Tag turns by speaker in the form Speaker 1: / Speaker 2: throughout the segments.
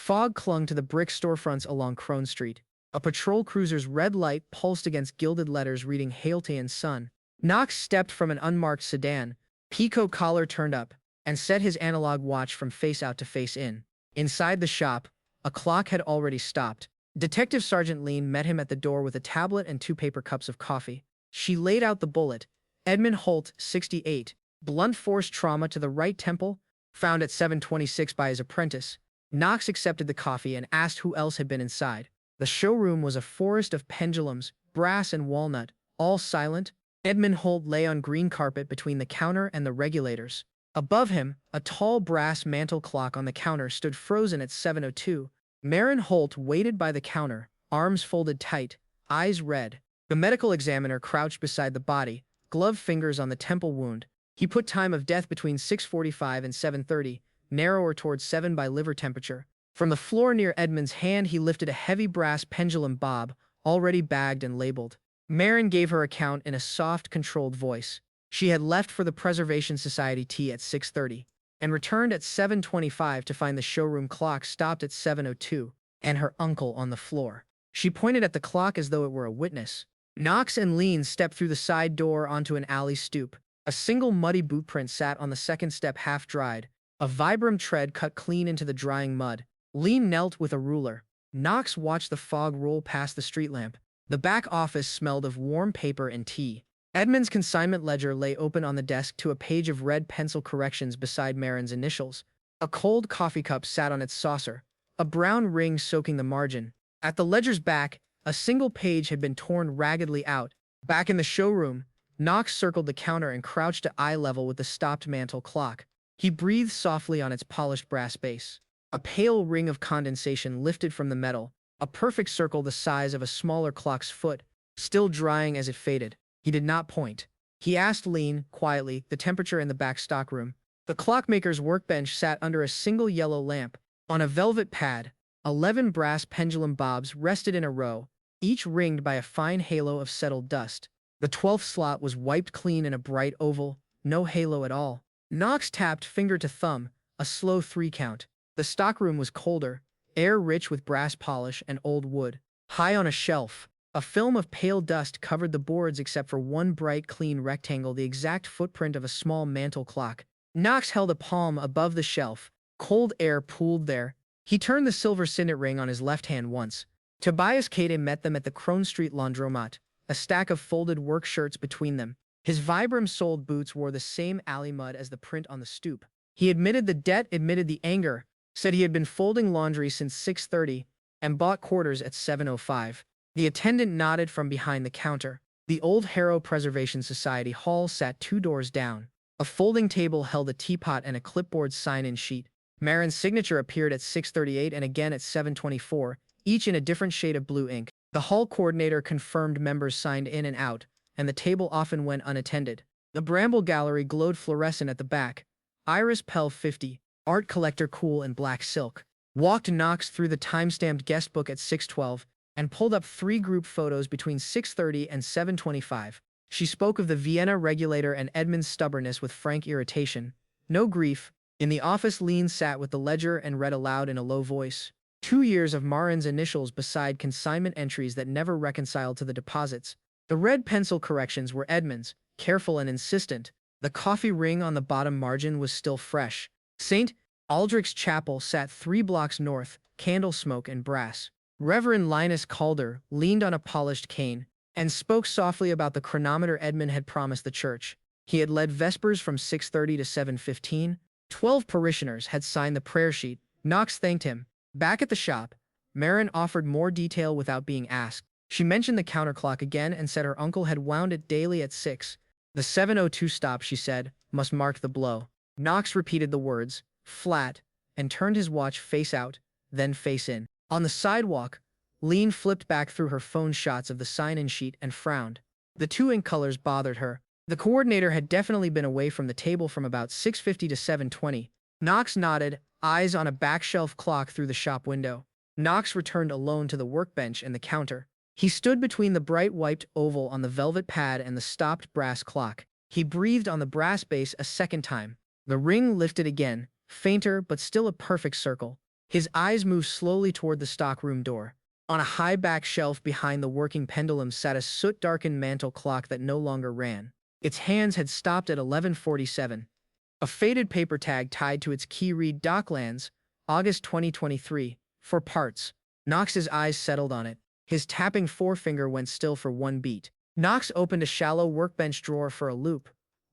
Speaker 1: Fog clung to the brick storefronts along Crowne Street. A patrol cruiser's red light pulsed against gilded letters reading Hailty and Son. Nox stepped from an unmarked sedan, peacoat collar turned up, and set his analog watch from face out to face in. Inside the shop, a clock had already stopped. Detective Sergeant Leen met him at the door with a tablet and 2 paper cups of coffee. She laid out the bullet. Edmund Holt, 68. Blunt force trauma to the right temple, found at 7:26 by his apprentice. Nox accepted the coffee and asked who else had been inside. The showroom was a forest of pendulums, brass and walnut, all silent. Edmund Holt lay on green carpet between the counter and the regulators. Above him, a tall brass mantel clock on the counter stood frozen at 7:02. Marin Holt waited by the counter, arms folded tight, eyes red. The medical examiner crouched beside the body, gloved fingers on the temple wound. He put time of death between 6:45 and 7:30, narrower towards 7 by liver temperature. From the floor near Edmund's hand he lifted a heavy brass pendulum bob, already bagged and labeled. Marin gave her account in a soft, controlled voice. She had left for the Preservation Society tea at 6:30, and returned at 7:25 to find the showroom clock stopped at 7:02, and her uncle on the floor. She pointed at the clock as though it were a witness. Nox and Leen stepped through the side door onto an alley stoop. A single muddy boot print sat on the second step half-dried, a Vibram tread cut clean into the drying mud. Leen knelt with a ruler. Nox watched the fog roll past the street lamp. The back office smelled of warm paper and tea. Edmund's consignment ledger lay open on the desk to a page of red pencil corrections beside Marin's initials. A cold coffee cup sat on its saucer, a brown ring soaking the margin. At the ledger's back, a single page had been torn raggedly out. Back in the showroom, Nox circled the counter and crouched to eye level with the stopped mantel clock. He breathed softly on its polished brass base. A pale ring of condensation lifted from the metal, a perfect circle the size of a smaller clock's foot, still drying as it faded. He did not point. He asked Leen, quietly, the temperature in the back stockroom. The clockmaker's workbench sat under a single yellow lamp. On a velvet pad, 11 brass pendulum bobs rested in a row, each ringed by a fine halo of settled dust. The 12th slot was wiped clean in a bright oval, no halo at all. Nox tapped finger to thumb, a slow 3 count. The stockroom was colder, air rich with brass polish and old wood. High on a shelf, a film of pale dust covered the boards except for one bright, clean rectangle, the exact footprint of a small mantel clock. Nox held a palm above the shelf. Cold air pooled there. He turned the silver signet ring on his left hand once. Tobias Cade met them at the Crowne Street laundromat, a stack of folded work shirts between them. His Vibram-soled boots wore the same alley mud as the print on the stoop. He admitted the debt, admitted the anger, said he had been folding laundry since 6:30 and bought quarters at 7:05. The attendant nodded from behind the counter. The old Harrow Preservation Society hall sat 2 doors down. A folding table held a teapot and a clipboard sign-in sheet. Marin's signature appeared at 6:38 and again at 7:24, each in a different shade of blue ink. The hall coordinator confirmed members signed in and out, and the table often went unattended. The Bramble Gallery glowed fluorescent at the back. Iris Pell 50, art collector cool in black silk, walked Nox through the time-stamped guest book at 6:12 and pulled up 3 group photos between 6:30 and 7:25. She spoke of the Vienna regulator and Edmund's stubbornness with frank irritation. No grief. In the office, Leen sat with the ledger and read aloud in a low voice. 2 years of Marin's initials beside consignment entries that never reconciled to the deposits. The red pencil corrections were Edmund's, careful and insistent. The coffee ring on the bottom margin was still fresh. St. Aldrich's Chapel sat 3 blocks north, candle smoke and brass. Reverend Linus Calder leaned on a polished cane and spoke softly about the chronometer Edmund had promised the church. He had led Vespers from 6:30 to 7:15. 12 parishioners had signed the prayer sheet. Nox thanked him. Back at the shop, Marin offered more detail without being asked. She mentioned the counter clock again and said her uncle had wound it daily at 6. The 7:02 stop, she said, must mark the blow. Nox repeated the words, flat, and turned his watch face out, then face in. On the sidewalk, Leen flipped back through her phone shots of the sign-in sheet and frowned. The 2 ink colors bothered her. The coordinator had definitely been away from the table from about 6:50 to 7:20. Nox nodded, eyes on a back-shelf clock through the shop window. Nox returned alone to the workbench and the counter. He stood between the bright wiped oval on the velvet pad and the stopped brass clock. He breathed on the brass base a second time. The ring lifted again, fainter but still a perfect circle. His eyes moved slowly toward the stockroom door. On a high-back shelf behind the working pendulum sat a soot-darkened mantel clock that no longer ran. Its hands had stopped at 11:47. A faded paper tag tied to its key read Docklands, August 2023, for parts. Nox's eyes settled on it. His tapping forefinger went still for one beat. Nox opened a shallow workbench drawer for a loop.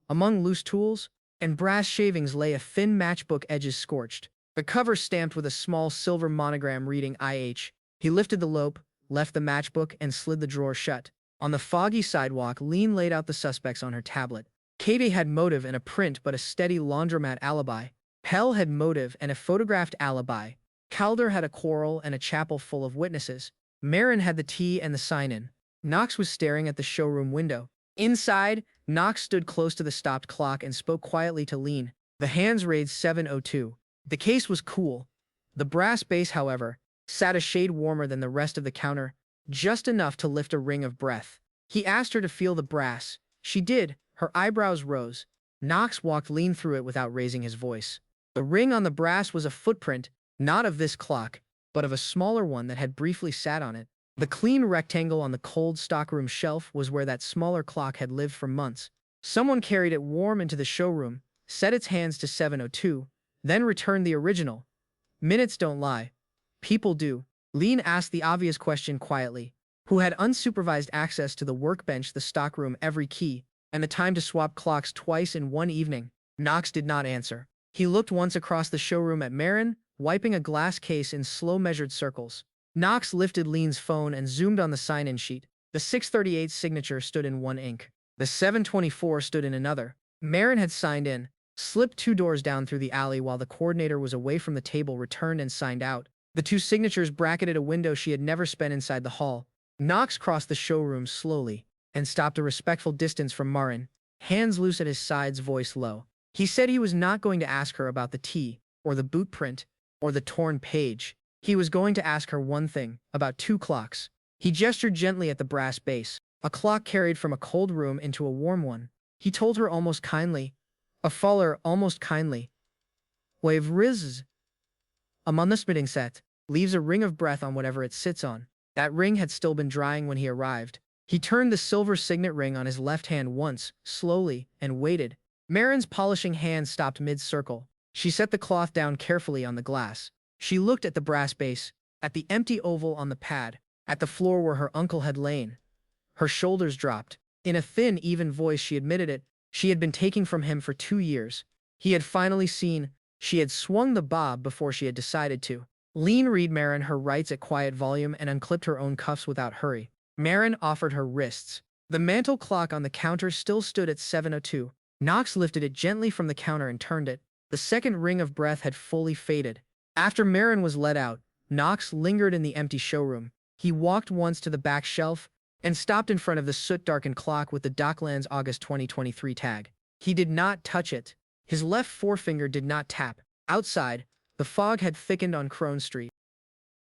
Speaker 1: Among loose tools and brass shavings lay a thin matchbook, edges scorched. The cover stamped with a small silver monogram reading IH. He lifted the lope, left the matchbook, and slid the drawer shut. On the foggy sidewalk, Leen laid out the suspects on her tablet. Katie had motive and a print but a steady laundromat alibi. Pell had motive and a photographed alibi. Calder had a quarrel and a chapel full of witnesses. Marin had the tea and the sign-in. Nox was staring at the showroom window. Inside, Nox stood close to the stopped clock and spoke quietly to Leen. The hands raised 7:02. The case was cool. The brass base, however, sat a shade warmer than the rest of the counter, just enough to lift a ring of breath. He asked her to feel the brass. She did. Her eyebrows rose. Nox walked Leen through it without raising his voice. The ring on the brass was a footprint, not of this clock, but of a smaller one that had briefly sat on it. The clean rectangle on the cold stockroom shelf was where that smaller clock had lived for months. Someone carried it warm into the showroom, set its hands to 7:02, then returned the original. Minutes don't lie. People do. Leen asked the obvious question quietly. Who had unsupervised access to the workbench, the stockroom, every key, and the time to swap clocks twice in one evening? Nox did not answer. He looked once across the showroom at Marin, wiping a glass case in slow measured circles. Nox lifted Leen's phone and zoomed on the sign-in sheet. The 638 signature stood in one ink. The 724 stood in another. Marin had signed in, slipped 2 doors down through the alley while the coordinator was away from the table, returned and signed out. The 2 signatures bracketed a window she had never spent inside the hall. Nox crossed the showroom slowly and stopped a respectful distance from Marin, hands loose at his sides, voice low. He said he was not going to ask her about the tea, or the boot print, or the torn page. He was going to ask her one thing, about 2 clocks. He gestured gently at the brass base. A clock carried from a cold room into a warm one. He told her almost kindly, a faller almost kindly. Wave riz. A manusmitting set leaves a ring of breath on whatever it sits on. That ring had still been drying when he arrived. He turned the silver signet ring on his left hand once, slowly, and waited. Marin's polishing hand stopped mid-circle. She set the cloth down carefully on the glass. She looked at the brass base, at the empty oval on the pad, at the floor where her uncle had lain. Her shoulders dropped. In a thin, even voice she admitted it. She had been taking from him for 2 years. He had finally seen. She had swung the bob before she had decided to. Leen read Marin her rights at quiet volume and unclipped her own cuffs without hurry. Marin offered her wrists. The mantel clock on the counter still stood at 7:02. Nox lifted it gently from the counter and turned it. The second ring of breath had fully faded. After Marin was let out, Nox lingered in the empty showroom. He walked once to the back shelf and stopped in front of the soot-darkened clock with the Docklands August 2023 tag. He did not touch it. His left forefinger did not tap. Outside, the fog had thickened on Crowne Street.